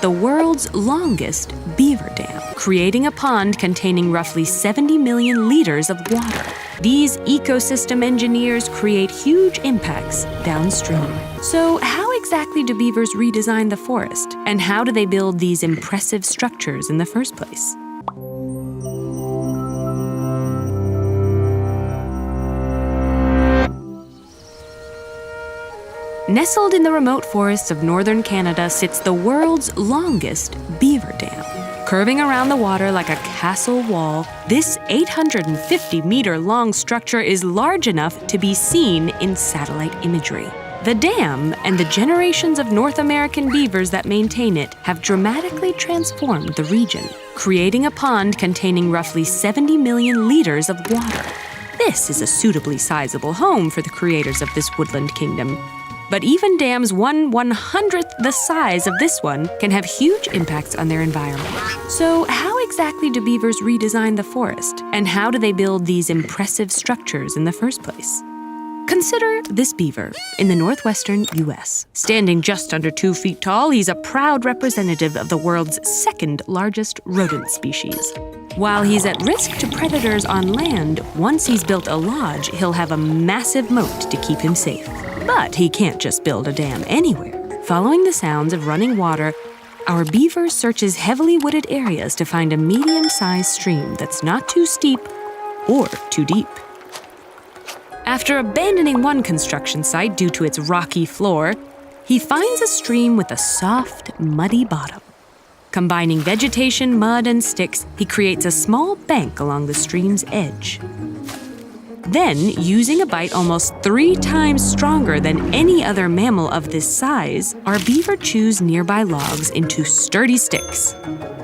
the world's longest beaver dam, creating a pond containing roughly 70 million liters of water. These ecosystem engineers create huge impacts downstream. So how exactly do beavers redesign the forest? And how do they build these impressive structures in the first place? Nestled in the remote forests of northern Canada sits the world's longest beaver dam. Curving around the water like a castle wall, this 850-meter-long structure is large enough to be seen in satellite imagery. The dam and the generations of North American beavers that maintain it have dramatically transformed the region, creating a pond containing roughly 70 million liters of water. This is a suitably sizable home for the creators of this woodland kingdom. But even dams 1/100th the size of this one can have huge impacts on their environment. So how exactly do beavers redesign the forest? And how do they build these impressive structures in the first place? Consider this beaver in the northwestern U.S. Standing just under 2 feet tall, he's a proud representative of the world's second largest rodent species. While he's at risk to predators on land, once he's built a lodge, he'll have a massive moat to keep him safe. But he can't just build a dam anywhere. Following the sounds of running water, our beaver searches heavily wooded areas to find a medium-sized stream that's not too steep or too deep. After abandoning one construction site due to its rocky floor, he finds a stream with a soft, muddy bottom. Combining vegetation, mud, and sticks, he creates a small bank along the stream's edge. Then, using a bite almost 3 times stronger than any other mammal of this size, our beaver chews nearby logs into sturdy sticks.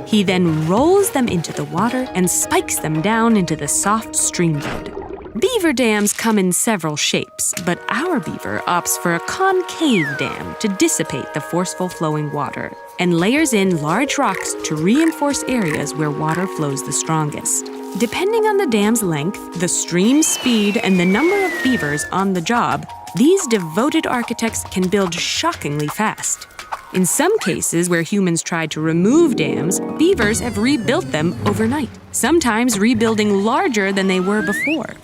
He then rolls them into the water and spikes them down into the soft stream bed. Beaver dams come in several shapes, but our beaver opts for a concave dam to dissipate the forceful flowing water, and layers in large rocks to reinforce areas where water flows the strongest. Depending on the dam's length, the stream's speed, and the number of beavers on the job, these devoted architects can build shockingly fast. In some cases where humans tried to remove dams, beavers have rebuilt them overnight, sometimes rebuilding larger than they were before.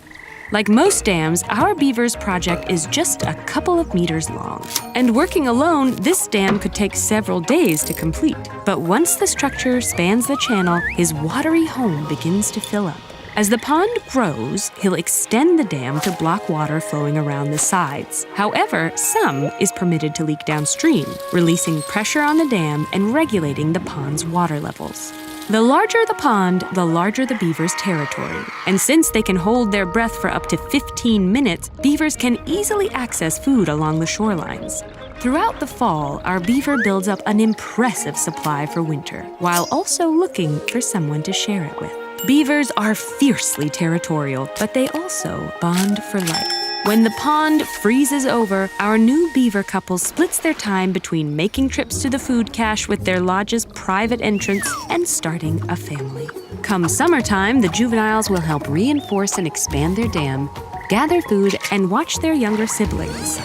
Like most dams, our beaver's project is just a couple of meters long. And working alone, this dam could take several days to complete. But once the structure spans the channel, his watery home begins to fill up. As the pond grows, he'll extend the dam to block water flowing around the sides. However, some is permitted to leak downstream, releasing pressure on the dam and regulating the pond's water levels. The larger the pond, the larger the beaver's territory. And since they can hold their breath for up to 15 minutes, beavers can easily access food along the shorelines. Throughout the fall, our beaver builds up an impressive supply for winter, while also looking for someone to share it with. Beavers are fiercely territorial, but they also bond for life. When the pond freezes over, our new beaver couple splits their time between making trips to the food cache with their lodge's private entrance and starting a family. Come summertime, the juveniles will help reinforce and expand their dam, gather food, and watch their younger siblings.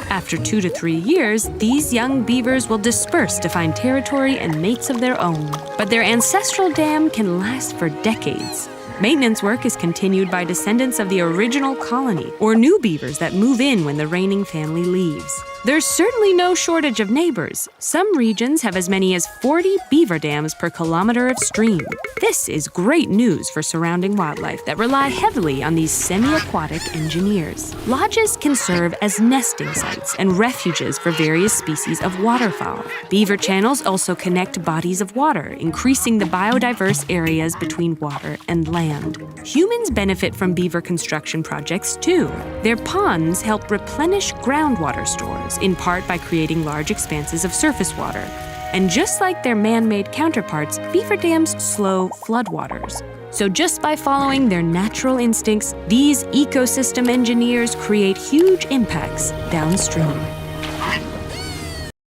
After 2 to 3 years, these young beavers will disperse to find territory and mates of their own. But their ancestral dam can last for decades. Maintenance work is continued by descendants of the original colony or new beavers that move in when the reigning family leaves. There's certainly no shortage of neighbors. Some regions have as many as 40 beaver dams per kilometer of stream. This is great news for surrounding wildlife that rely heavily on these semi-aquatic engineers. Lodges can serve as nesting sites and refuges for various species of waterfowl. Beaver channels also connect bodies of water, increasing the biodiverse areas between water and land. Humans benefit from beaver construction projects too. Their ponds help replenish groundwater stores, in part by creating large expanses of surface water. And just like their man-made counterparts, beaver dams slow floodwaters. So just by following their natural instincts, these ecosystem engineers create huge impacts downstream.